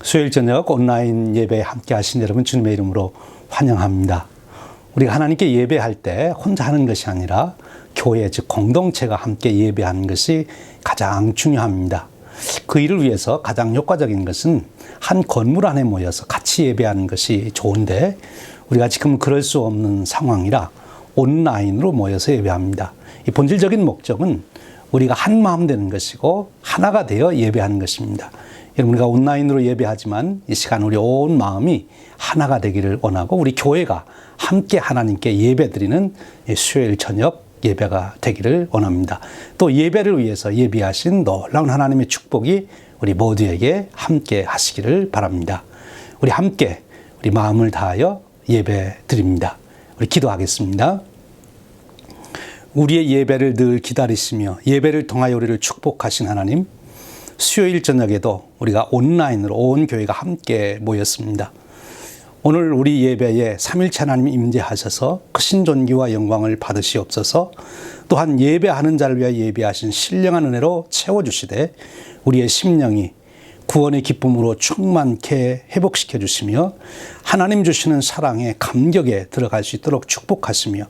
수요일 저녁 온라인 예배에 함께 하신 여러분 주님의 이름으로 환영합니다. 우리가 하나님께 예배할 때 혼자 하는 것이 아니라 교회 즉 공동체가 함께 예배하는 것이 가장 중요합니다. 그 일을 위해서 가장 효과적인 것은 한 건물 안에 모여서 같이 예배하는 것이 좋은데 우리가 지금 그럴 수 없는 상황이라 온라인으로 모여서 예배합니다. 이 본질적인 목적은 우리가 한 마음 되는 것이고 하나가 되어 예배하는 것입니다. 여러분, 우리가 온라인으로 예배하지만 이 시간 우리 온 마음이 하나가 되기를 원하고 우리 교회가 함께 하나님께 예배드리는 수요일 저녁 예배가 되기를 원합니다. 또 예배를 위해서 예비하신 놀라운 하나님의 축복이 우리 모두에게 함께 하시기를 바랍니다. 우리 함께 우리 마음을 다하여 예배 드립니다. 우리 기도하겠습니다. 우리의 예배를 늘 기다리시며 예배를 통하여 우리를 축복하신 하나님, 수요일 저녁에도 우리가 온라인으로 온 교회가 함께 모였습니다. 오늘 우리 예배에 삼일체 하나님 임재하셔서 크신 존귀와 영광을 받으시옵소서. 또한 예배하는 자를 위하여 예배하신 신령한 은혜로 채워주시되 우리의 심령이 구원의 기쁨으로 충만케 회복시켜 주시며 하나님 주시는 사랑의 감격에 들어갈 수 있도록 축복하시며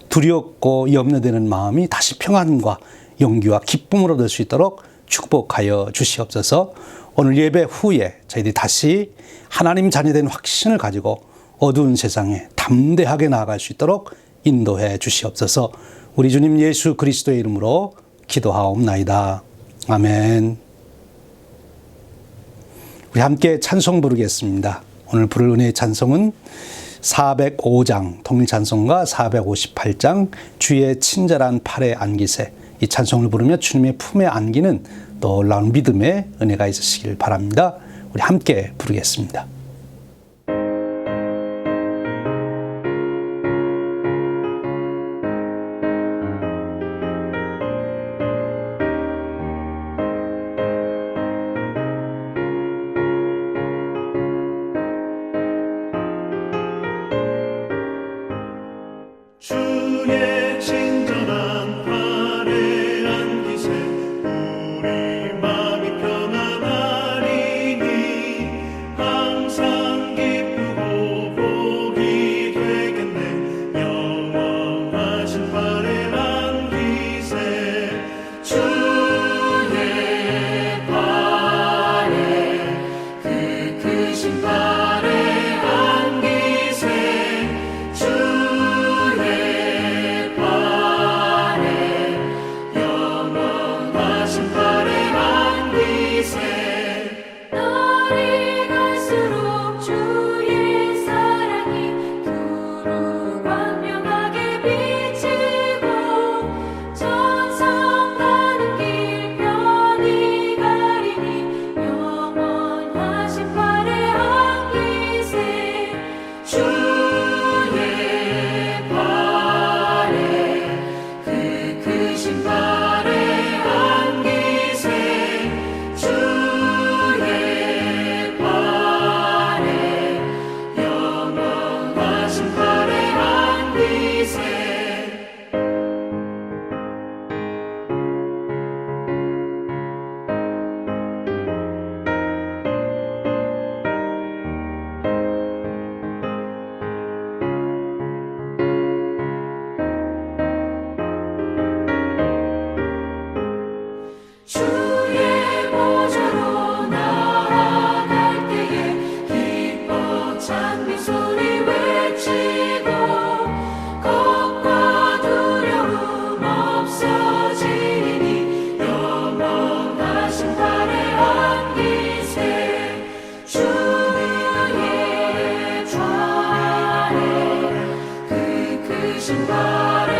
두렵고 염려되는 마음이 다시 평안과 용기와 기쁨으로 될 수 있도록 축복하여 주시옵소서. 오늘 예배 후에 저희들이 다시 하나님 자녀된 확신을 가지고 어두운 세상에 담대하게 나아갈 수 있도록 인도해 주시옵소서. 우리 주님 예수 그리스도의 이름으로 기도하옵나이다. 아멘. 우리 함께 찬송 부르겠습니다. 오늘 부를 은혜의 찬송은 405장 통일찬송가 458장 주의 친절한 팔에 안기세, 이 찬송을 부르며 주님의 품에 안기는 놀라운 믿음의 은혜가 있으시길 바랍니다. 우리 함께 부르겠습니다. 주의 친절한 팔에 안기세 우리 마음이 편안하리니 항상 기쁘고 복이 되겠네. 영원하신 팔에 안기세 주의 팔에 그 크신 팔에 안기세 날이 갈수록 주의 사랑이 두루 광명하게 비치고 천성 가는 길 편히 가리니 영원하신 팔에 안기세 주의 팔에 그 크신 팔에 안기세 주의 팔에 영원하신 팔에 안기세 주의 보좌로 나아갈 때에 기뻐 찬미 소리 외치고 겁과 두려움 없어지니 영원하신 팔에 안기세 주의 좌에 그 크신 팔에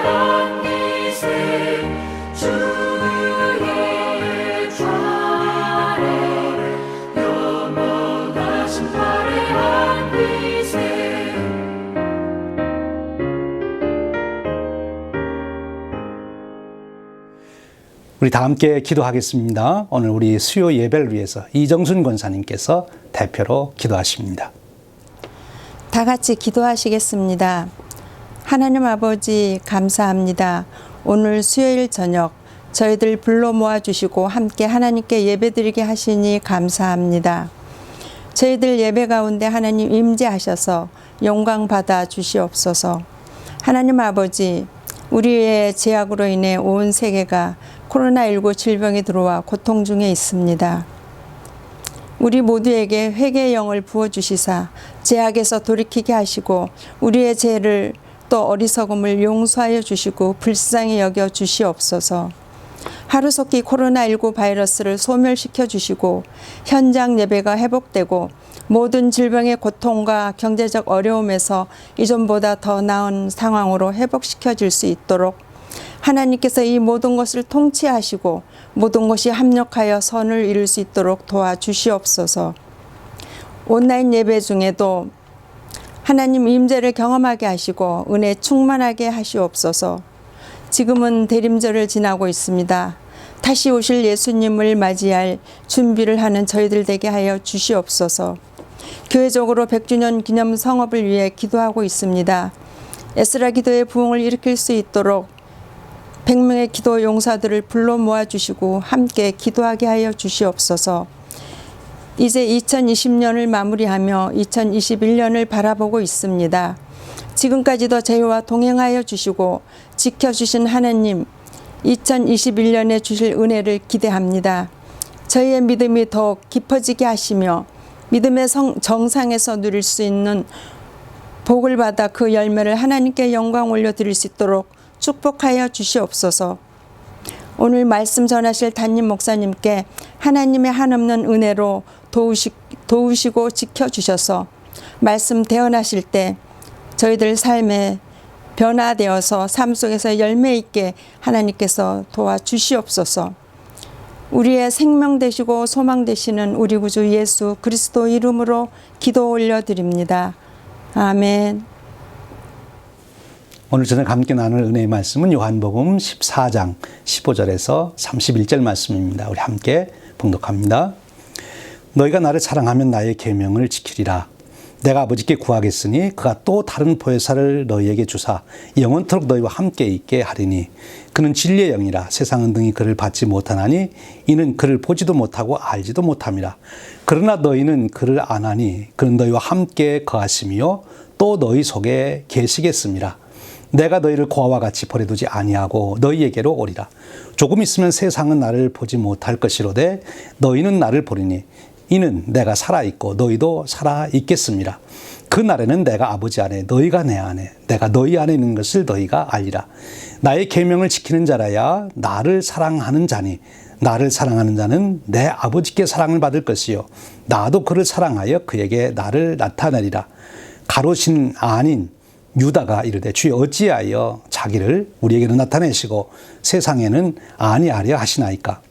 안기세 주의 좌에 영원하신 팔에 안기세 우리 다 함께 기도하겠습니다. 오늘 우리 수요 예배를 위해서 이정순 권사님께서 대표로 기도하십니다. 다 같이 기도하시겠습니다. 하나님 아버지 감사합니다. 오늘 수요일 저녁 저희들 불러 모아주시고 함께 하나님께 예배드리게 하시니 감사합니다. 저희들 예배 가운데 하나님 임재하셔서 영광 받아 주시옵소서. 하나님 아버지, 우리의 죄악으로 인해 온 세계가 코로나19 질병이 들어와 고통 중에 있습니다. 우리 모두에게 회개의 영을 부어주시사 죄악에서 돌이키게 하시고 우리의 죄를 또 어리석음을 용서하여 주시고 불쌍히 여겨 주시옵소서. 하루속히 코로나19 바이러스를 소멸시켜 주시고 현장 예배가 회복되고 모든 질병의 고통과 경제적 어려움에서 이전보다 더 나은 상황으로 회복시켜질 수 있도록 하나님께서 이 모든 것을 통치하시고 모든 것이 합력하여 선을 이룰 수 있도록 도와주시옵소서. 온라인 예배 중에도 하나님 임재를 경험하게 하시고 은혜 충만하게 하시옵소서. 지금은 대림절을 지나고 있습니다. 다시 오실 예수님을 맞이할 준비를 하는 저희들 되게 하여 주시옵소서. 교회적으로 100주년 기념 성업을 위해 기도하고 있습니다. 에스라 기도의 부흥을 일으킬 수 있도록 100명의 기도 용사들을 불러 모아주시고 함께 기도하게 하여 주시옵소서. 이제 2020년을 마무리하며 2021년을 바라보고 있습니다. 지금까지도 저희와 동행하여 주시고 지켜주신 하나님, 2021년에 주실 은혜를 기대합니다. 저희의 믿음이 더욱 깊어지게 하시며 믿음의 정상에서 누릴 수 있는 복을 받아 그 열매를 하나님께 영광 올려드릴 수 있도록 축복하여 주시옵소서. 오늘 말씀 전하실 담임 목사님께 하나님의 한없는 은혜로 도우시고 지켜주셔서 말씀 대언하실 때 저희들 삶에 변화되어서 삶 속에서 열매 있게 하나님께서 도와주시옵소서. 우리의 생명 되시고 소망 되시는 우리 구주 예수 그리스도 이름으로 기도 올려드립니다. 아멘. 오늘 저녁 함께 나눌 은혜의 말씀은 요한복음 14장 15절에서 31절 말씀입니다. 우리 함께 봉독합니다. 너희가 나를 사랑하면 나의 계명을 지키리라. 내가 아버지께 구하겠으니 그가 또 다른 보혜사를 너희에게 주사 영원토록 너희와 함께 있게 하리니 그는 진리의 영이라. 세상은 등이 그를 받지 못하나니 이는 그를 보지도 못하고 알지도 못함이라. 그러나 너희는 그를 아나니 그는 너희와 함께 거하시며 또 너희 속에 계시겠습니다. 내가 너희를 고아와 같이 버려두지 아니하고 너희에게로 오리라. 조금 있으면 세상은 나를 보지 못할 것이로되 너희는 나를 보리니 이는 내가 살아있고 너희도 살아있겠습니다. 그 날에는 내가 아버지 안에 너희가 내 안에 내가 너희 안에 있는 것을 너희가 알리라. 나의 계명을 지키는 자라야 나를 사랑하는 자니 나를 사랑하는 자는 내 아버지께 사랑을 받을 것이요 나도 그를 사랑하여 그에게 나를 나타내리라. 가롯인 아닌 유다가 이르되 주여 어찌하여 자기를 우리에게는 나타내시고 세상에는 아니하려 하시나이까.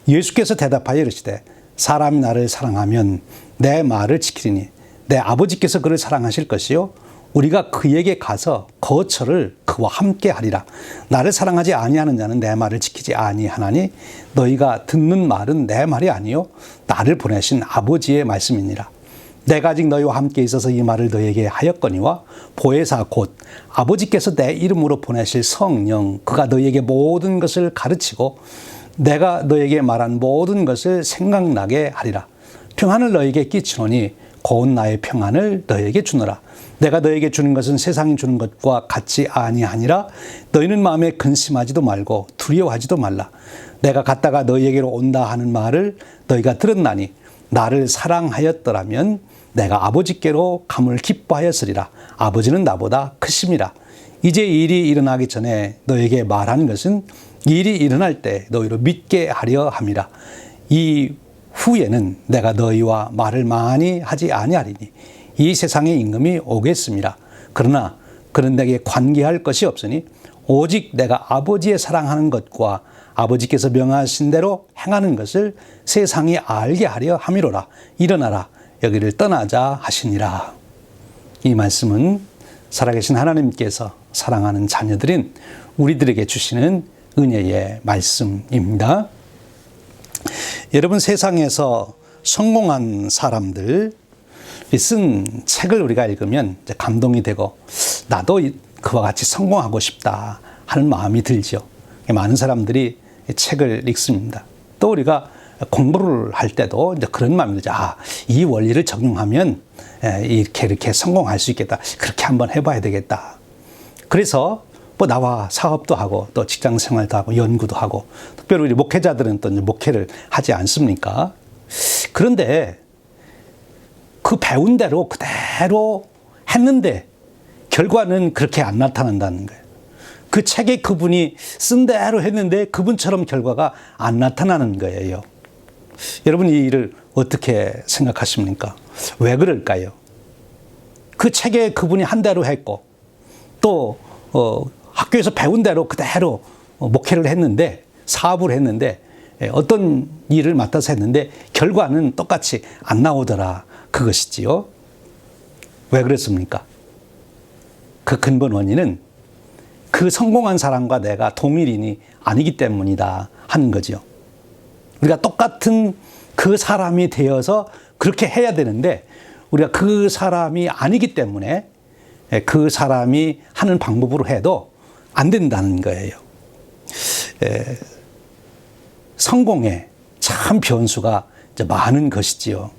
예수께서 대답하여 이르시되 사람이 나를 사랑하면 내 말을 지키리니 내 아버지께서 그를 사랑하실 것이요 우리가 그에게 가서 거처를 그와 함께 하리라. 나를 사랑하지 아니하는 자는 내 말을 지키지 아니하나니 너희가 듣는 말은 내 말이 아니요 나를 보내신 아버지의 말씀이니라. 내가 아직 너희와 함께 있어서 이 말을 너희에게 하였거니와 보혜사 곧 아버지께서 내 이름으로 보내실 성령 그가 너희에게 모든 것을 가르치고 내가 너희에게 말한 모든 것을 생각나게 하리라. 평안을 너희에게 끼치노니 곧 나의 평안을 너희에게 주노라. 내가 너희에게 주는 것은 세상이 주는 것과 같지 아니하니라. 너희는 마음에 근심하지도 말고 두려워하지도 말라. 내가 갔다가 너희에게로 온다 하는 말을 너희가 들었나니 나를 사랑하였더라면 내가 아버지께로 감을 기뻐하였으리라. 아버지는 나보다 크심이라. 이제 일이 일어나기 전에 너에게 말하는 것은 일이 일어날 때 너희로 믿게 하려 함이라. 이 후에는 내가 너희와 말을 많이 하지 아니하리니 이 세상의 임금이 오겠습니다. 그러나 그는 내게 관계할 것이 없으니 오직 내가 아버지의 사랑하는 것과 아버지께서 명하신 대로 행하는 것을 세상이 알게 하려 함이로라. 일어나라 여기를 떠나자 하시니라. 이 말씀은 살아계신 하나님께서 사랑하는 자녀들인 우리들에게 주시는 은혜의 말씀입니다. 여러분, 세상에서 성공한 사람들 쓴 책을 우리가 읽으면 이제 감동이 되고 나도 그와 같이 성공하고 싶다 하는 마음이 들죠. 많은 사람들이 책을 읽습니다. 또 우리가 공부를 할 때도 이제 그런 마음이 들죠. 아, 이 원리를 적용하면 이렇게 성공할 수 있겠다. 그렇게 한번 해봐야 되겠다. 그래서 뭐 나와 사업도 하고 또 직장 생활도 하고 연구도 하고, 특별히 우리 목회자들은 또 이제 목회를 하지 않습니까? 그런데 그 배운 대로 그대로 했는데 결과는 그렇게 안 나타난다는 거예요. 그 책에 그분이 쓴 대로 했는데 그분처럼 결과가 안 나타나는 거예요. 여러분, 이 일을 어떻게 생각하십니까? 왜 그럴까요? 그 책에 그분이 한 대로 했고 또 학교에서 배운 대로 그대로 목회를 했는데, 사업을 했는데, 어떤 일을 맡아서 했는데 결과는 똑같이 안 나오더라, 그것이지요. 왜 그랬습니까? 그 근본 원인은 그 성공한 사람과 내가 동일인이 아니기 때문이다 하는 거죠. 우리가 똑같은 그 사람이 되어서 그렇게 해야 되는데 우리가 그 사람이 아니기 때문에 그 사람이 하는 방법으로 해도 안 된다는 거예요. 성공에 참 변수가 많은 것이지요.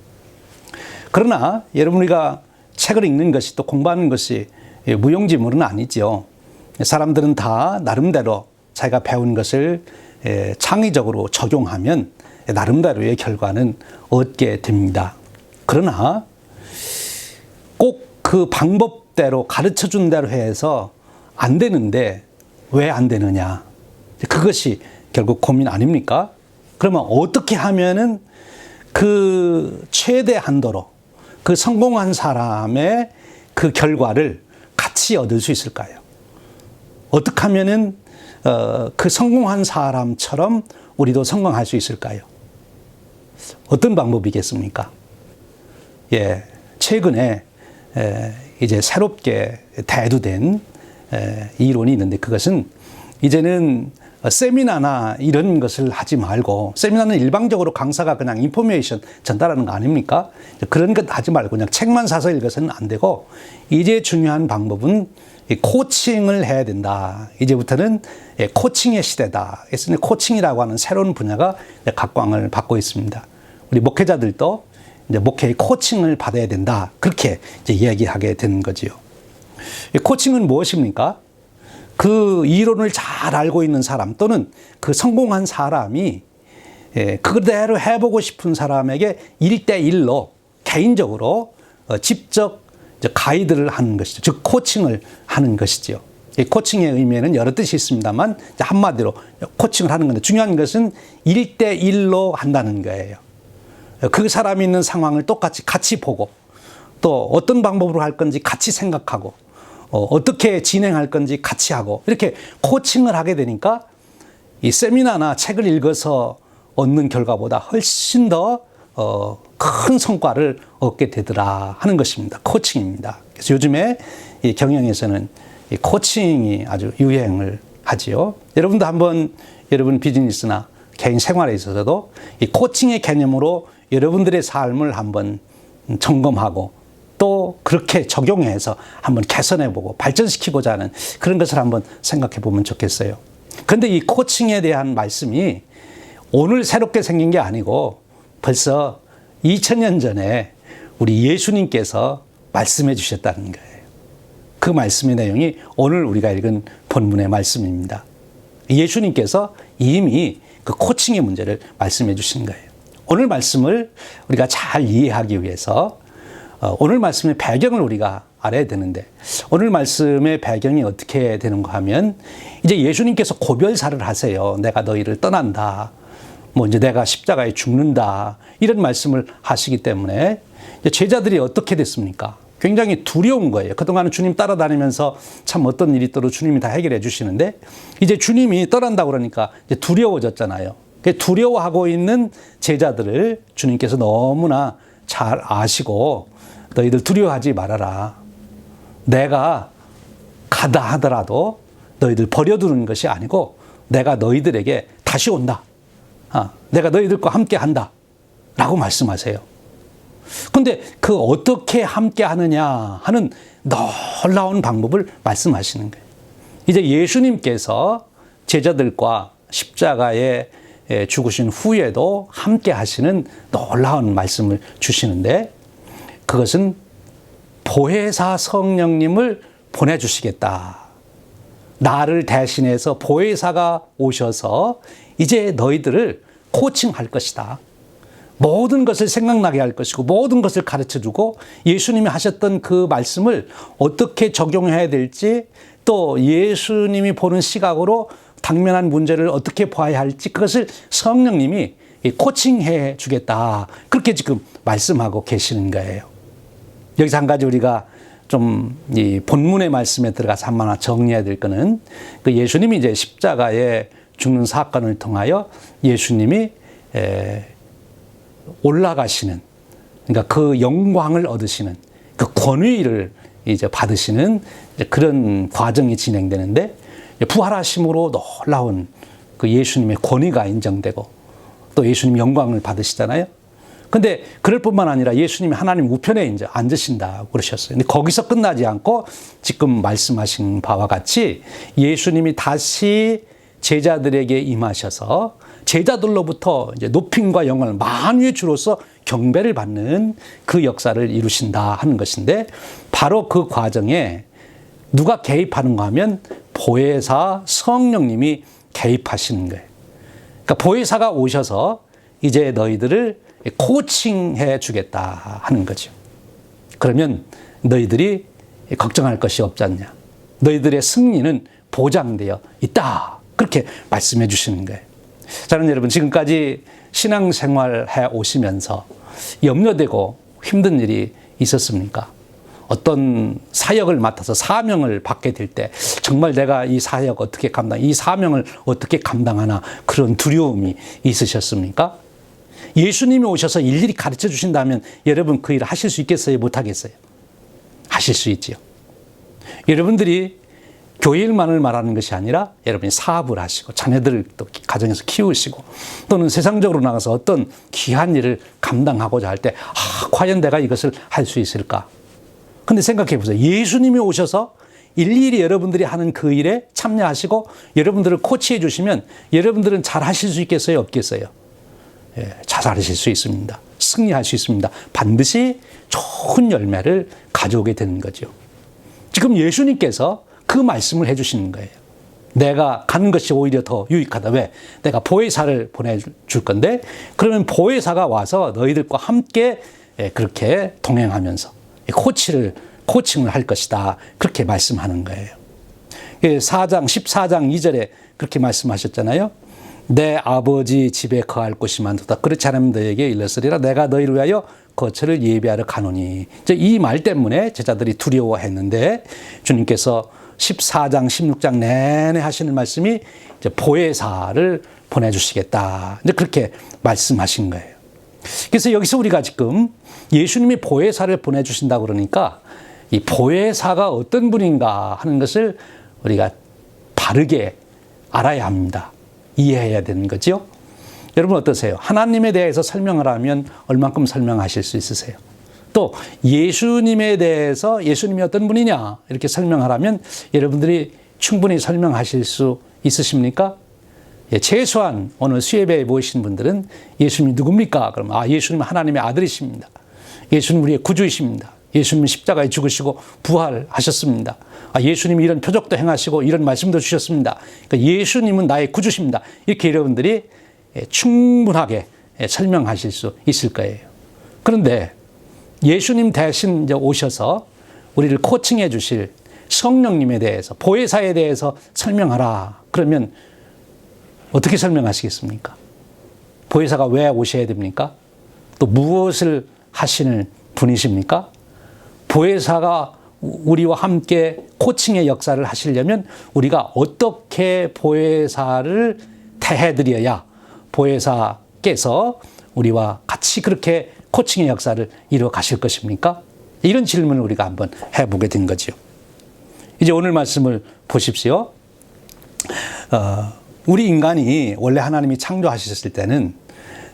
그러나 여러분, 우리가 책을 읽는 것이 또 공부하는 것이 무용지물은 아니죠. 사람들은 다 나름대로 자기가 배운 것을 창의적으로 적용하면 나름대로의 결과는 얻게 됩니다. 그러나 꼭 그 방법대로 가르쳐 준 대로 해서 안 되는데 왜 안 되느냐? 그것이 결국 고민 아닙니까? 그러면 어떻게 하면은 그 최대 한도로 그 성공한 사람의 그 결과를 같이 얻을 수 있을까요? 어떻게 하면은 그 성공한 사람처럼 우리도 성공할 수 있을까요? 어떤 방법이겠습니까? 예, 최근에 이제 새롭게 대두된 이론이 있는데, 그것은 이제는 세미나나 이런 것을 하지 말고, 세미나는 일방적으로 강사가 그냥 인포메이션 전달하는 거 아닙니까? 그런 것 하지 말고 그냥 책만 사서 읽어서는 안 되고, 이제 중요한 방법은 코칭을 해야 된다. 이제부터는 코칭의 시대다. 그래서 코칭이라고 하는 새로운 분야가 각광을 받고 있습니다. 우리 목회자들도 이제 목회의 코칭을 받아야 된다. 그렇게 이제 이야기하게 되는 거지요. 코칭은 무엇입니까? 그 이론을 잘 알고 있는 사람 또는 그 성공한 사람이 그대로 해보고 싶은 사람에게 1대1로 개인적으로 직접 가이드를 하는 것이죠. 즉 코칭을 하는 것이죠. 이 코칭의 의미에는 여러 뜻이 있습니다만 한마디로 코칭을 하는 건데, 중요한 것은 1대1로 한다는 거예요. 그 사람이 있는 상황을 똑같이 같이 보고 또 어떤 방법으로 할 건지 같이 생각하고 어떻게 진행할 건지 같이 하고, 이렇게 코칭을 하게 되니까 이 세미나나 책을 읽어서 얻는 결과보다 훨씬 더 큰 성과를 얻게 되더라 하는 것입니다. 코칭입니다. 그래서 요즘에 이 경영에서는 이 코칭이 아주 유행을 하지요. 여러분도 한번 여러분 비즈니스나 개인 생활에 있어서도 이 코칭의 개념으로 여러분들의 삶을 한번 점검하고 또 그렇게 적용해서 한번 개선해보고 발전시키고자 하는 그런 것을 한번 생각해 보면 좋겠어요. 그런데 이 코칭에 대한 말씀이 오늘 새롭게 생긴 게 아니고 벌써 2000년 전에 우리 예수님께서 말씀해 주셨다는 거예요. 그 말씀의 내용이 오늘 우리가 읽은 본문의 말씀입니다. 예수님께서 이미 그 코칭의 문제를 말씀해 주신 거예요. 오늘 말씀을 우리가 잘 이해하기 위해서 오늘 말씀의 배경을 우리가 알아야 되는데, 오늘 말씀의 배경이 어떻게 되는가 하면, 이제 예수님께서 고별사를 하세요. 내가 너희를 떠난다. 뭐 이제 내가 십자가에 죽는다. 이런 말씀을 하시기 때문에 이제 제자들이 어떻게 됐습니까? 굉장히 두려운 거예요. 그동안은 주님 따라다니면서 참 어떤 일이 있더라도 주님이 다 해결해 주시는데, 이제 주님이 떠난다고 그러니까 이제 두려워졌잖아요. 두려워하고 있는 제자들을 주님께서 너무나 잘 아시고, 너희들 두려워하지 말아라. 내가 가다 하더라도 너희들 버려두는 것이 아니고 내가 너희들에게 다시 온다. 내가 너희들과 함께 한다. 라고 말씀하세요. 근데 그 어떻게 함께 하느냐 하는 놀라운 방법을 말씀하시는 거예요. 이제 예수님께서 제자들과 십자가에 죽으신 후에도 함께 하시는 놀라운 말씀을 주시는데, 그것은 보혜사 성령님을 보내주시겠다. 나를 대신해서 보혜사가 오셔서 이제 너희들을 코칭할 것이다. 모든 것을 생각나게 할 것이고 모든 것을 가르쳐주고 예수님이 하셨던 그 말씀을 어떻게 적용해야 될지, 또 예수님이 보는 시각으로 당면한 문제를 어떻게 봐야 할지 그것을 성령님이 코칭해 주겠다. 그렇게 지금 말씀하고 계시는 거예요. 여기서 한 가지 우리가 좀 이 본문의 말씀에 들어가서 하나 정리해야 될 거는, 그 예수님이 이제 십자가에 죽는 사건을 통하여 예수님이 올라가시는, 그러니까 그 영광을 얻으시는 그 권위를 이제 받으시는 그런 과정이 진행되는데, 부활하심으로 놀라운 그 예수님의 권위가 인정되고 또 예수님 영광을 받으시잖아요. 근데 그럴 뿐만 아니라 예수님이 하나님 우편에 이제 앉으신다고 그러셨어요. 근데 거기서 끝나지 않고 지금 말씀하신 바와 같이 예수님이 다시 제자들에게 임하셔서 제자들로부터 이제 높임과 영광을 만유의 주로서 경배를 받는 그 역사를 이루신다 하는 것인데, 바로 그 과정에 누가 개입하는가 하면 보혜사 성령님이 개입하시는 거예요. 그러니까 보혜사가 오셔서 이제 너희들을 코칭해 주겠다 하는 거죠. 그러면 너희들이 걱정할 것이 없지 않냐. 너희들의 승리는 보장되어 있다. 그렇게 말씀해 주시는 거예요. 저는 여러분, 지금까지 신앙생활 해 오시면서 염려되고 힘든 일이 있었습니까? 어떤 사역을 맡아서 사명을 받게 될 때 정말 내가 이 사역 어떻게 이 사명을 어떻게 감당하나 그런 두려움이 있으셨습니까? 예수님이 오셔서 일일이 가르쳐 주신다면 여러분 그 일을 하실 수 있겠어요? 못하겠어요? 하실 수 있지요. 여러분들이 교회 일만을 말하는 것이 아니라 여러분이 사업을 하시고 자녀들을 또 가정에서 키우시고 또는 세상적으로 나가서 어떤 귀한 일을 감당하고자 할 때 과연 내가 이것을 할 수 있을까? 근데 생각해 보세요. 예수님이 오셔서 일일이 여러분들이 하는 그 일에 참여하시고 여러분들을 코치해 주시면 여러분들은 잘 하실 수 있겠어요? 없겠어요? 잘 하실 수 있습니다. 승리할 수 있습니다. 반드시 좋은 열매를 가져오게 되는 거죠. 지금 예수님께서 그 말씀을 해주시는 거예요. 내가 가는 것이 오히려 더 유익하다. 왜? 내가 보혜사를 보내줄 건데, 그러면 보혜사가 와서 너희들과 함께 그렇게 동행하면서 코칭을 할 것이다. 그렇게 말씀하는 거예요. 14장 2절에 그렇게 말씀하셨잖아요. 내 아버지 집에 거할 곳이 많도다. 그렇지 않으면 너에게 일렀으리라. 내가 너희를 위하여 거처를 예비하러 가노니. 이 말 때문에 제자들이 두려워했는데 주님께서 14장 16장 내내 하시는 말씀이 이제 보혜사를 보내주시겠다. 이제 그렇게 말씀하신 거예요. 그래서 여기서 우리가 지금 예수님이 보혜사를 보내주신다고 그러니까 이 보혜사가 어떤 분인가 하는 것을 우리가 바르게 알아야 합니다. 이해해야 되는 거죠. 여러분 어떠세요? 하나님에 대해서 설명을 하면 얼만큼 설명하실 수 있으세요? 또 예수님에 대해서 예수님이 어떤 분이냐 이렇게 설명하라면 여러분들이 충분히 설명하실 수 있으십니까? 최소한 오늘 수예배에 모이신 분들은 예수님이 누굽니까? 그러면 예수님은 하나님의 아들이십니다. 예수님 우리의 구주이십니다. 예수님은 십자가에 죽으시고 부활하셨습니다. 예수님이 이런 표적도 행하시고 이런 말씀도 주셨습니다. 그러니까 예수님은 나의 구주십니다. 이렇게 여러분들이 충분하게 설명하실 수 있을 거예요. 그런데 예수님 대신 이제 오셔서 우리를 코칭해 주실 성령님에 대해서, 보혜사에 대해서 설명하라. 그러면 어떻게 설명하시겠습니까? 보혜사가 왜 오셔야 됩니까? 또 무엇을 하시는 분이십니까? 보혜사가 우리와 함께 코칭의 역사를 하시려면 우리가 어떻게 보혜사를 대해드려야 보혜사께서 우리와 같이 그렇게 코칭의 역사를 이루어 가실 것입니까? 이런 질문을 우리가 한번 해보게 된 거죠. 이제 오늘 말씀을 보십시오. 우리 인간이 원래 하나님이 창조하셨을 때는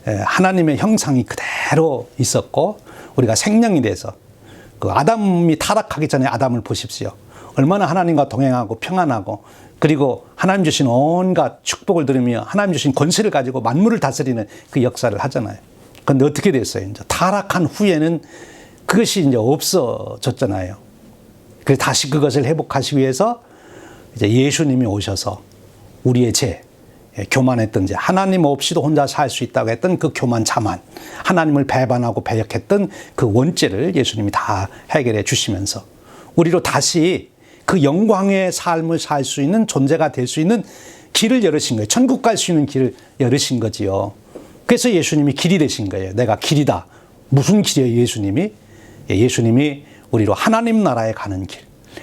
하나님의 형상이 그대로 있었고 우리가 생명이 돼서 그 아담이 타락하기 전에 아담을 보십시오. 얼마나 하나님과 동행하고 평안하고 그리고 하나님 주신 온갖 축복을 들으며 하나님 주신 권세를 가지고 만물을 다스리는 그 역사를 하잖아요. 그런데 어떻게 됐어요? 이제 타락한 후에는 그것이 이제 없어졌잖아요. 그래서 다시 그것을 회복하시기 위해서 이제 예수님이 오셔서 우리의 교만했던 하나님 없이도 혼자 살 수 있다고 했던 그 교만 자만, 하나님을 배반하고 배역했던 그 원죄를 예수님이 다 해결해 주시면서 우리로 다시 그 영광의 삶을 살 수 있는 존재가 될 수 있는 길을 열으신 거예요. 천국 갈 수 있는 길을 열으신 거지요. 그래서 예수님이 길이 되신 거예요. 내가 길이다. 무슨 길이에요, 예수님이? 예수님이 우리로 하나님 나라에 가는 길.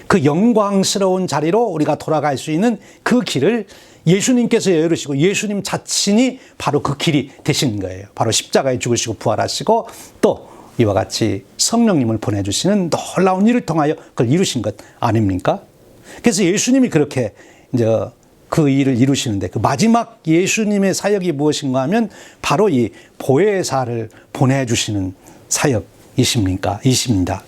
그 영광스러운 자리로 우리가 돌아갈 수 있는 그 길을 예수님께서 열으시고 예수님 자신이 바로 그 길이 되신 거예요. 바로 십자가에 죽으시고 부활하시고 또 이와 같이 성령님을 보내주시는 놀라운 일을 통하여 그걸 이루신 것 아닙니까? 그래서 예수님이 그렇게 이제 그 일을 이루시는데 그 마지막 예수님의 사역이 무엇인가 하면 바로 이 보혜사를 보내주시는 사역이십니까? 이십니다.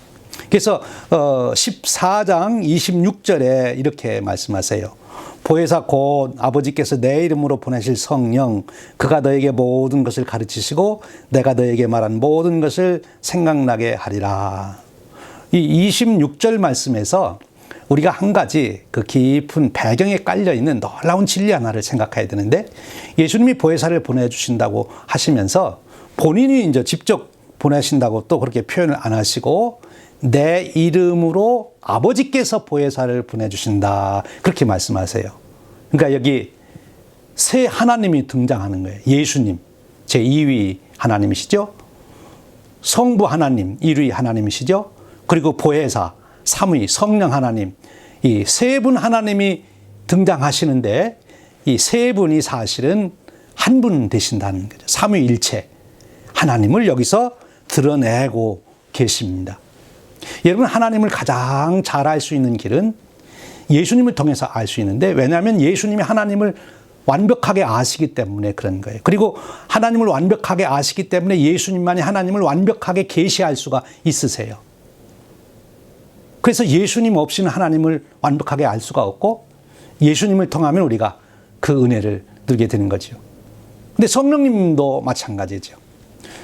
그래서 14장 26절에 이렇게 말씀하세요. 보혜사 곧 아버지께서 내 이름으로 보내실 성령 그가 너에게 모든 것을 가르치시고 내가 너에게 말한 모든 것을 생각나게 하리라. 이 26절 말씀에서 우리가 한 가지 그 깊은 배경에 깔려 있는 놀라운 진리 하나를 생각해야 되는데 예수님이 보혜사를 보내주신다고 하시면서 본인이 이제 직접 보내신다고 또 그렇게 표현을 안 하시고 내 이름으로 아버지께서 보혜사를 보내주신다 그렇게 말씀하세요. 그러니까 여기 새 하나님이 등장하는 거예요. 예수님 제2위 하나님이시죠. 성부 하나님 1위 하나님이시죠. 그리고 보혜사 3위 성령 하나님 이 세 분 하나님이 등장하시는데 이 세 분이 사실은 한 분 되신다는 거죠. 삼위일체 하나님을 여기서 드러내고 계십니다. 여러분 하나님을 가장 잘 알 수 있는 길은 예수님을 통해서 알 수 있는데 왜냐하면 예수님이 하나님을 완벽하게 아시기 때문에 그런 거예요. 그리고 하나님을 완벽하게 아시기 때문에 예수님만이 하나님을 완벽하게 계시할 수가 있으세요. 그래서 예수님 없이는 하나님을 완벽하게 알 수가 없고 예수님을 통하면 우리가 그 은혜를 누리게 되는 거죠. 근데 성령님도 마찬가지죠.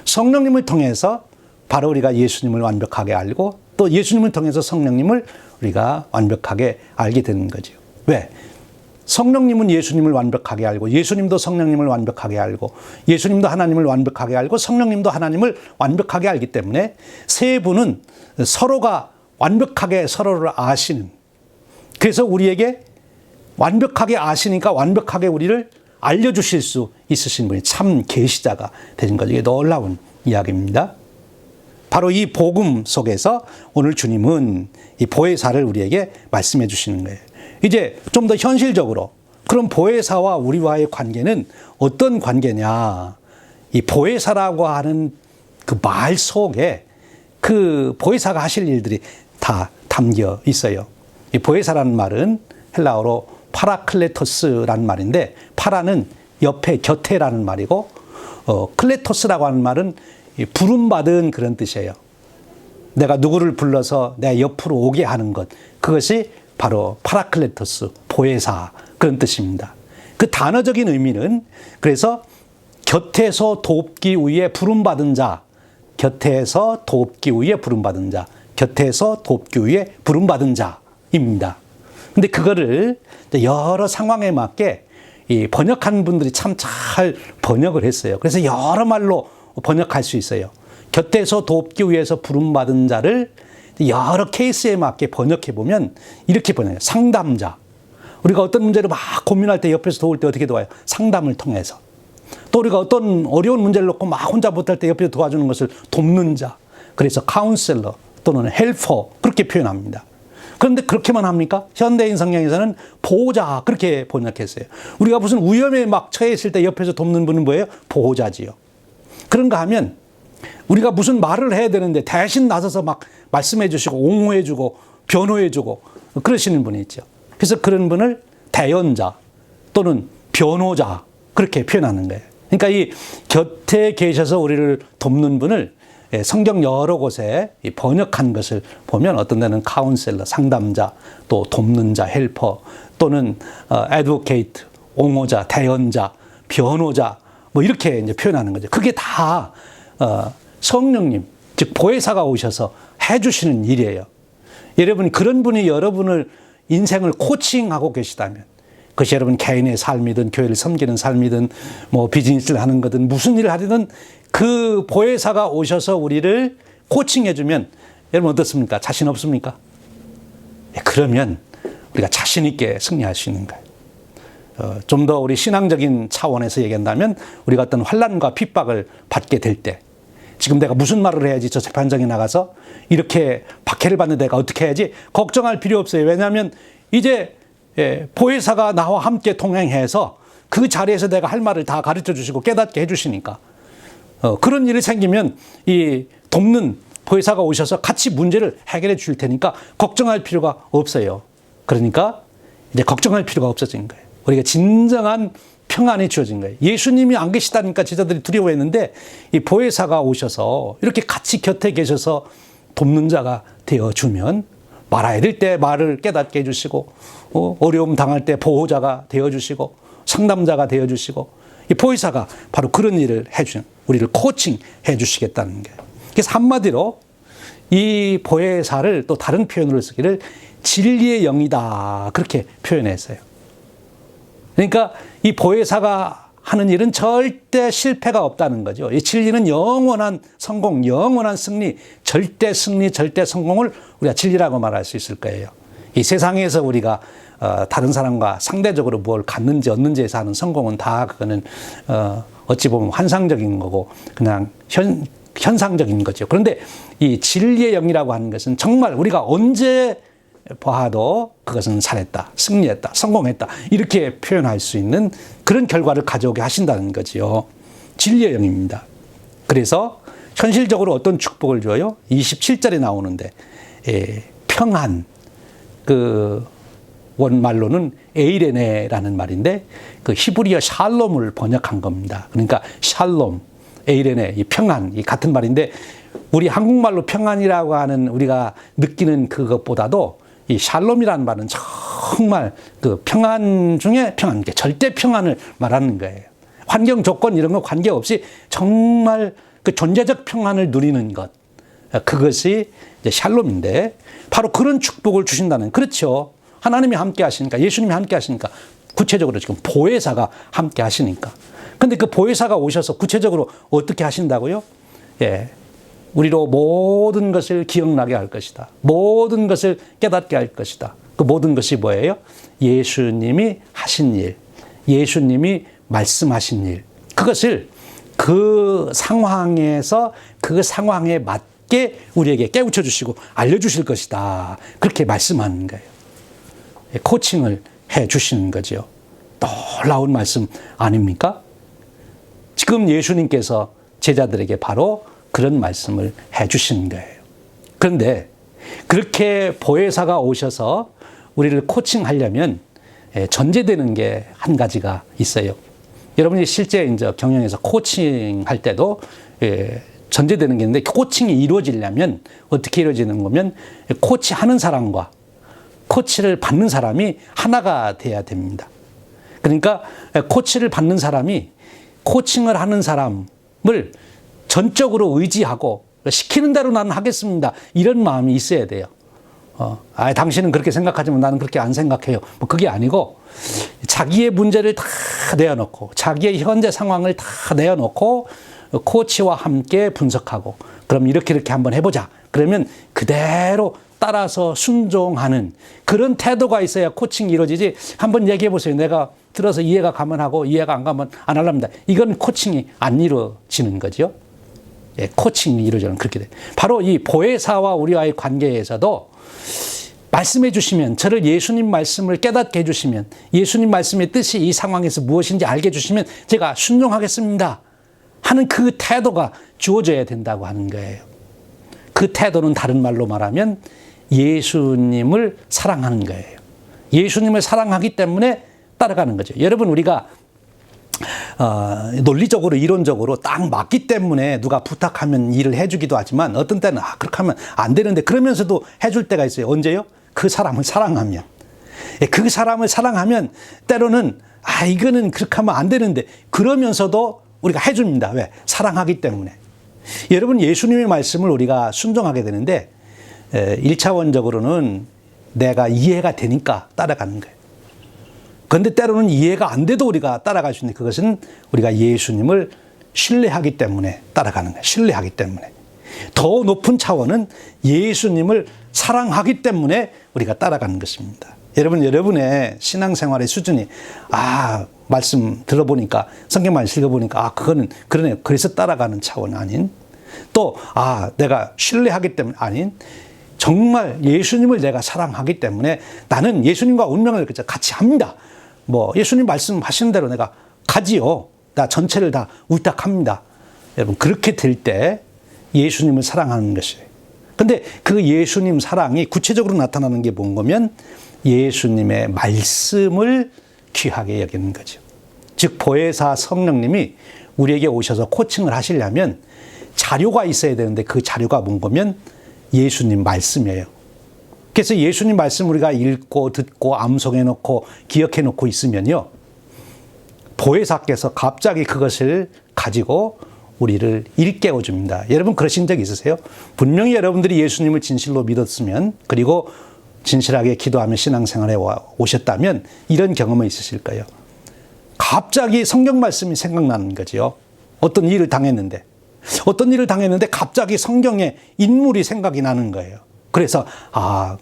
성령님을 통해서 바로 우리가 예수님을 완벽하게 알고 또 예수님을 통해서 성령님을 우리가 완벽하게 알게 되는 거죠. 왜? 성령님은 예수님을 완벽하게 알고 예수님도 성령님을 완벽하게 알고 예수님도 하나님을 완벽하게 알고 성령님도 하나님을 완벽하게 알기 때문에 세 분은 서로가 완벽하게 서로를 아시는 그래서 우리에게 완벽하게 아시니까 완벽하게 우리를 알려주실 수 있으신 분이 참 계시자가 되는 거죠. 이게 놀라운 이야기입니다. 바로 이 복음 속에서 오늘 주님은 이 보혜사를 우리에게 말씀해 주시는 거예요. 이제 좀 더 현실적으로 그럼 보혜사와 우리와의 관계는 어떤 관계냐. 이 보혜사라고 하는 그 말 속에 그 보혜사가 하실 일들이 다 담겨 있어요. 이 보혜사라는 말은 헬라어로 파라클레토스라는 말인데 파라는 옆에 곁에라는 말이고 클레토스라고 하는 말은 부름받은 그런 뜻이에요. 내가 누구를 불러서 내 옆으로 오게 하는 것 그것이 바로 파라클레토스 보혜사 그런 뜻입니다. 그 단어적인 의미는 그래서 곁에서 돕기 위해 부름받은 자 곁에서 돕기 위해 부름받은 자 곁에서 돕기 위해 부름받은 자입니다. 근데 그거를 여러 상황에 맞게 이 번역한 분들이 참 잘 번역을 했어요. 그래서 여러 말로 번역할 수 있어요. 곁에서 돕기 위해서 부름받은 자를 여러 케이스에 맞게 번역해 보면 이렇게 번역해요. 상담자. 우리가 어떤 문제를 막 고민할 때 옆에서 도울 때 어떻게 도와요? 상담을 통해서. 또 우리가 어떤 어려운 문제를 놓고 막 혼자 못할 때 옆에서 도와주는 것을 돕는 자. 그래서 카운셀러 또는 헬퍼 그렇게 표현합니다. 그런데 그렇게만 합니까? 현대인 성경에서는 보호자 그렇게 번역했어요. 우리가 무슨 위험에 막 처해 있을 때 옆에서 돕는 분은 뭐예요? 보호자지요. 그런가 하면 우리가 무슨 말을 해야 되는데 대신 나서서 막 말씀해 주시고 옹호해 주고 변호해 주고 그러시는 분이 있죠. 그래서 그런 분을 대연자 또는 변호자 그렇게 표현하는 거예요. 그러니까 이 곁에 계셔서 우리를 돕는 분을 성경 여러 곳에 번역한 것을 보면 어떤 데는 카운셀러, 상담자, 또 돕는 자, 헬퍼, 또는 애드보케이트, 옹호자, 대언자, 변호자 뭐 이렇게 이제 표현하는 거죠. 그게 다 성령님, 즉 보혜사가 오셔서 해주시는 일이에요. 여러분 그런 분이 여러분을 인생을 코칭하고 계시다면 그것이 여러분 개인의 삶이든 교회를 섬기는 삶이든 뭐 비즈니스를 하는 거든 무슨 일을 하든 그 보혜사가 오셔서 우리를 코칭해주면 여러분 어떻습니까? 자신 없습니까? 그러면 우리가 자신 있게 승리할 수 있는 거예요. 좀 더 우리 신앙적인 차원에서 얘기한다면 우리가 어떤 환난과 핍박을 받게 될 때 지금 내가 무슨 말을 해야지 저 재판장에 나가서 이렇게 박해를 받는 내가 어떻게 해야지 걱정할 필요 없어요. 왜냐하면 이제 보혜사가 나와 함께 동행해서 그 자리에서 내가 할 말을 다 가르쳐 주시고 깨닫게 해 주시니까 그런 일이 생기면 이 돕는 보혜사가 오셔서 같이 문제를 해결해 줄 테니까 걱정할 필요가 없어요. 그러니까 이제 걱정할 필요가 없어진 거예요. 우리가 진정한 평안이 주어진 거예요. 예수님이 안 계시다니까 제자들이 두려워했는데 이 보혜사가 오셔서 이렇게 같이 곁에 계셔서 돕는 자가 되어주면 말아야 될 때 말을 깨닫게 해주시고 어려움 당할 때 보호자가 되어주시고 상담자가 되어주시고 이 보혜사가 바로 그런 일을 해주는 우리를 코칭해 주시겠다는 거예요. 그래서 한마디로 이 보혜사를 또 다른 표현으로 쓰기를 진리의 영이다 그렇게 표현했어요. 그러니까 이 보혜사가 하는 일은 절대 실패가 없다는 거죠. 이 진리는 영원한 성공, 영원한 승리, 절대 승리, 절대 성공을 우리가 진리라고 말할 수 있을 거예요. 이 세상에서 우리가 다른 사람과 상대적으로 뭘 갖는지 얻는지에서 하는 성공은 다 그거는 어찌 보면 환상적인 거고 그냥 현상적인 거죠. 그런데 이 진리의 영이라고 하는 것은 정말 우리가 언제 봐도 그것은 살았다, 승리했다, 성공했다 이렇게 표현할 수 있는 그런 결과를 가져오게 하신다는 거지요. 진리의 영입니다. 그래서 현실적으로 어떤 축복을 줘요? 27절에 나오는데 평안, 그 원말로는 에이레네라는 말인데 그 히브리어 샬롬을 번역한 겁니다. 그러니까 샬롬, 에이레네, 이 평안, 이 같은 말인데 우리 한국말로 평안이라고 하는 우리가 느끼는 그것보다도 이 샬롬이라는 말은 정말 그 평안 중에 평안, 절대 평안을 말하는 거예요. 환경 조건 이런 거 관계없이 정말 그 존재적 평안을 누리는 것. 그것이 이제 샬롬인데 바로 그런 축복을 주신다는, 그렇죠. 하나님이 함께 하시니까, 예수님이 함께 하시니까, 구체적으로 지금 보혜사가 함께 하시니까. 근데 그 보혜사가 오셔서 구체적으로 어떻게 하신다고요? 우리로 모든 것을 기억나게 할 것이다. 모든 것을 깨닫게 할 것이다. 그 모든 것이 뭐예요? 예수님이 하신 일, 예수님이 말씀하신 일. 그것을 그 상황에서 그 상황에 맞게 우리에게 깨우쳐 주시고 알려주실 것이다. 그렇게 말씀하는 거예요. 코칭을 해 주시는 거죠. 놀라운 말씀 아닙니까? 지금 예수님께서 제자들에게 바로 그런 말씀을 해 주시는 거예요. 그런데 그렇게 보혜사가 오셔서 우리를 코칭하려면 전제되는 게 한 가지가 있어요. 여러분이 실제 이제 경영에서 코칭할 때도 전제되는 게 있는데, 코칭이 이루어지려면 어떻게 이루어지는 거면 코치하는 사람과 코치를 받는 사람이 하나가 돼야 됩니다. 그러니까 코치를 받는 사람이 코칭을 하는 사람을 전적으로 의지하고 시키는 대로 나는 하겠습니다, 이런 마음이 있어야 돼요. 당신은 그렇게 생각하지만 나는 그렇게 안 생각해요. 뭐 그게 아니고 자기의 문제를 다 내어놓고 자기의 현재 상황을 다 내어놓고 코치와 함께 분석하고, 그럼 이렇게 한번 해보자. 그러면 그대로 따라서 순종하는 그런 태도가 있어야 코칭이 이루어지지. 한번 얘기해 보세요. 내가 들어서 이해가 가면 하고 이해가 안 가면 안 하랍니다. 이건 코칭이 안 이루어지는 거죠. 코칭이 이루어지는 그렇게 돼. 바로 이 보혜사와 우리와의 관계에서도 말씀해 주시면, 저를 예수님 말씀을 깨닫게 해 주시면, 예수님 말씀의 뜻이 이 상황에서 무엇인지 알게 해 주시면 제가 순종하겠습니다 하는 그 태도가 주어져야 된다고 하는 거예요. 그 태도는 다른 말로 말하면 예수님을 사랑하는 거예요. 예수님을 사랑하기 때문에 따라가는 거죠. 여러분, 우리가 논리적으로 이론적으로 딱 맞기 때문에 누가 부탁하면 일을 해주기도 하지만 어떤 때는 그렇게 하면 안 되는데 그러면서도 해줄 때가 있어요. 언제요? 그 사람을 사랑하면. 그 사람을 사랑하면 때로는 이거는 그렇게 하면 안 되는데 그러면서도 우리가 해줍니다. 왜? 사랑하기 때문에. 여러분, 예수님의 말씀을 우리가 순종하게 되는데 1차원적으로는 내가 이해가 되니까 따라가는 거예요. 그런데 때로는 이해가 안 돼도 우리가 따라갈 수 있는데 그것은 우리가 예수님을 신뢰하기 때문에 따라가는 거예요. 신뢰하기 때문에. 더 높은 차원은 예수님을 사랑하기 때문에 우리가 따라가는 것입니다. 여러분, 여러분의 신앙생활의 수준이 말씀 들어보니까 성경 말씀 읽어보니까 그거는 그러네 그래서 따라가는 차원 아닌 또 내가 신뢰하기 때문에 아닌 정말 예수님을 내가 사랑하기 때문에 나는 예수님과 운명을 같이 합니다. 예수님 말씀하시는 대로 내가 가지요. 나 전체를 다 위탁합니다. 여러분, 그렇게 될 때 예수님을 사랑하는 것이에요. 근데 그 예수님 사랑이 구체적으로 나타나는 게 뭔가면 예수님의 말씀을 귀하게 여기는 거죠. 즉 보혜사 성령님이 우리에게 오셔서 코칭을 하시려면 자료가 있어야 되는데 그 자료가 뭔가면 예수님 말씀이에요. 그래서 예수님 말씀 우리가 읽고 듣고 암송해 놓고 기억해 놓고 있으면요, 보혜사께서 갑자기 그것을 가지고 우리를 일깨워 줍니다. 여러분 그러신 적 있으세요? 분명히 여러분들이 예수님을 진실로 믿었으면 그리고 진실하게 기도하며 신앙생활에 오셨다면 이런 경험은 있으실 거예요. 갑자기 성경 말씀이 생각나는 거죠. 어떤 일을 당했는데 갑자기 성경의 인물이 생각이 나는 거예요. 그래서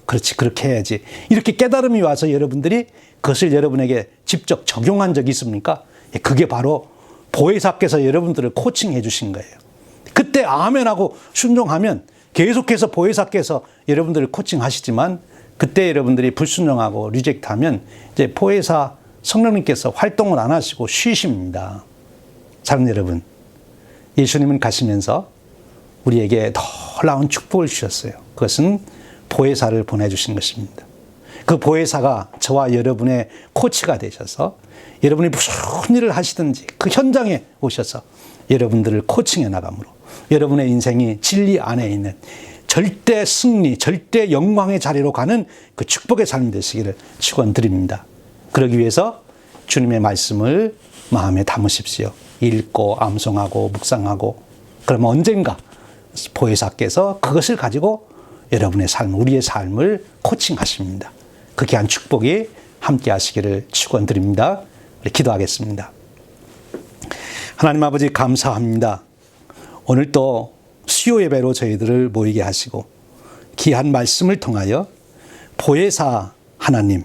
그렇지, 그렇게 해야지. 이렇게 깨달음이 와서 여러분들이 그것을 여러분에게 직접 적용한 적이 있습니까? 그게 바로 보혜사께서 여러분들을 코칭해 주신 거예요. 그때 아멘하고 순종하면 계속해서 보혜사께서 여러분들을 코칭하시지만 그때 여러분들이 불순종하고 리젝트하면 이제 보혜사 성령님께서 활동을 안 하시고 쉬십니다. 사랑하는 여러분, 예수님은 가시면서 우리에게 놀라운 축복을 주셨어요. 그것은 보혜사를 보내주신 것입니다. 그 보혜사가 저와 여러분의 코치가 되셔서 여러분이 무슨 일을 하시든지 그 현장에 오셔서 여러분들을 코칭해 나감으로 여러분의 인생이 진리 안에 있는 절대 승리, 절대 영광의 자리로 가는 그 축복의 삶이 되시기를 축원드립니다. 그러기 위해서 주님의 말씀을 마음에 담으십시오. 읽고 암송하고 묵상하고 그러면 언젠가 보혜사께서 그것을 가지고 여러분의 삶, 우리의 삶을 코칭하십니다. 그 귀한 축복이 함께 하시기를 축원드립니다. 우리 기도하겠습니다. 하나님 아버지 감사합니다. 오늘 또 수요 예배로 저희들을 모이게 하시고 귀한 말씀을 통하여 보혜사 하나님,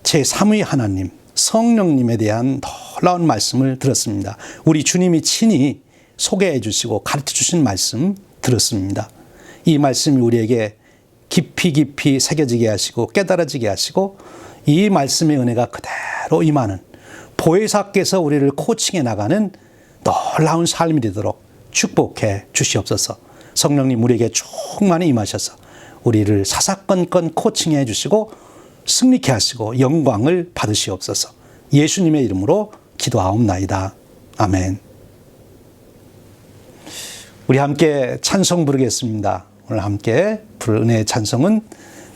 제3의 하나님, 성령님에 대한 놀라운 말씀을 들었습니다. 우리 주님이 친히 소개해 주시고 가르쳐 주신 말씀 들었습니다. 이 말씀이 우리에게 깊이 새겨지게 하시고 깨달아지게 하시고 이 말씀의 은혜가 그대로 임하는 보혜사께서 우리를 코칭해 나가는 놀라운 삶이 되도록 축복해 주시옵소서. 성령님 우리에게 충만히 임하셔서 우리를 사사건건 코칭해 주시고 승리케 하시고 영광을 받으시옵소서. 예수님의 이름으로 기도하옵나이다. 아멘. 우리 함께 찬송 부르겠습니다. 오늘 함께 부를 은혜의 찬송은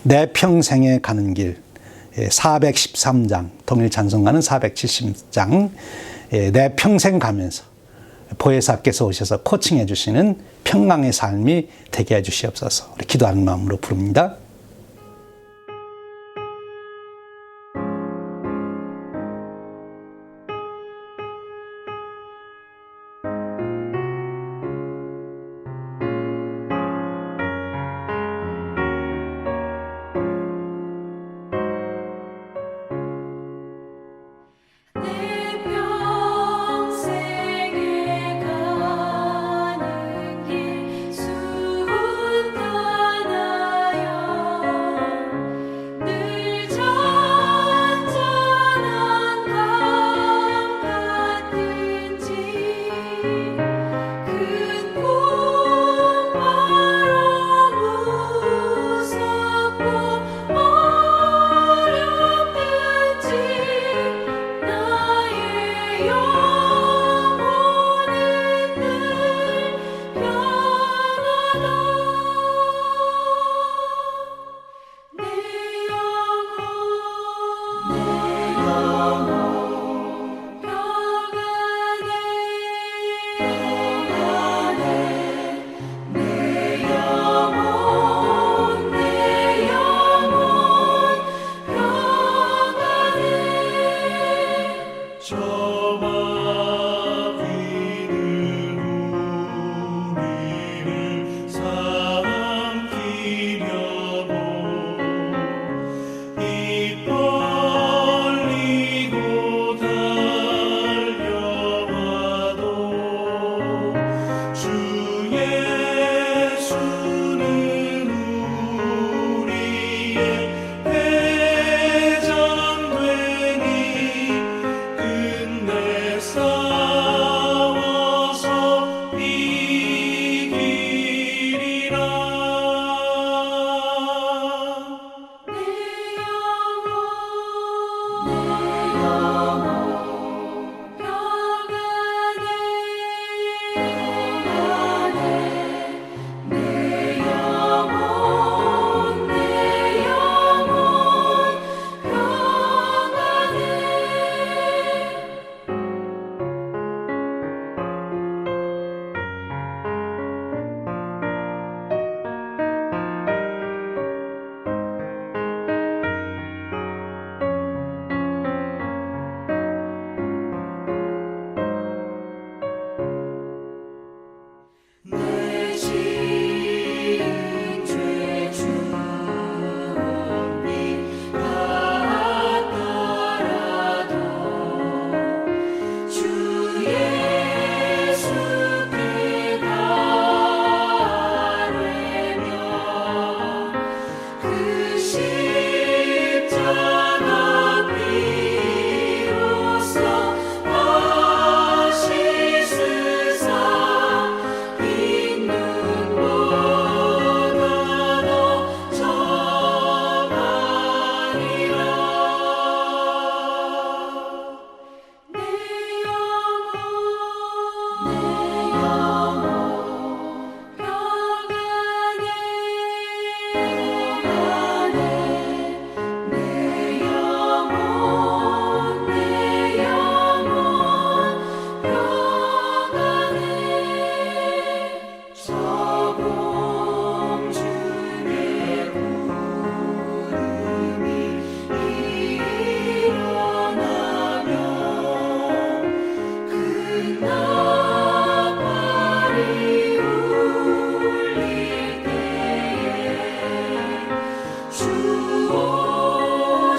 내 평생에 가는 길 413장, 동일 찬송가는 470장, 내 평생 가면서 보혜사께서 오셔서 코칭해 주시는 평강의 삶이 되게 해 주시옵소서. 우리 기도하는 마음으로 부릅니다. 내 평생에 가는 길 순탄하여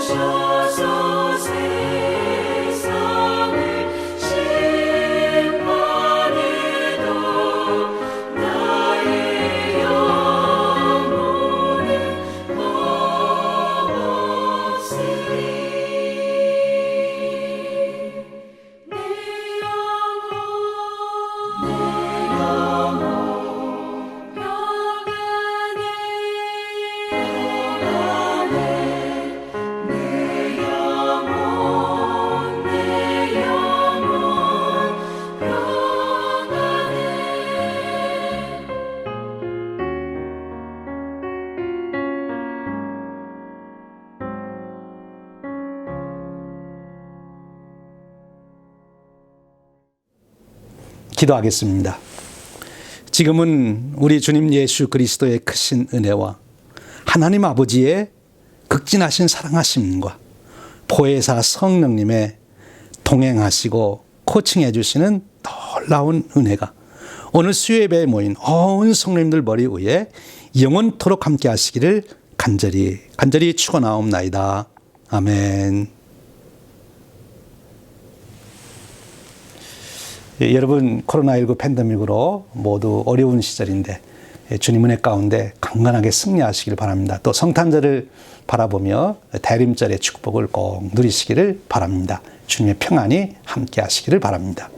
오셔서 세상을 심판해도 나의 영혼은 없으리. 내 영혼 평안해 내 영혼 평안해. 기도하겠습니다. 지금은 우리 주님 예수 그리스도의 크신 은혜와 하나님 아버지의 극진하신 사랑하심과 보혜사 성령님의 동행하시고 코칭해 주시는 놀라운 은혜가 오늘 수요예배에 모인 온 성령님들 머리 위에 영원토록 함께 하시기를 간절히 축원하옵나이다. 아멘. 예, 여러분 코로나19 팬데믹으로 모두 어려운 시절인데 주님 은혜 가운데 강건하게 승리하시길 바랍니다. 또 성탄절을 바라보며 대림절의 축복을 꼭 누리시기를 바랍니다. 주님의 평안이 함께 하시기를 바랍니다.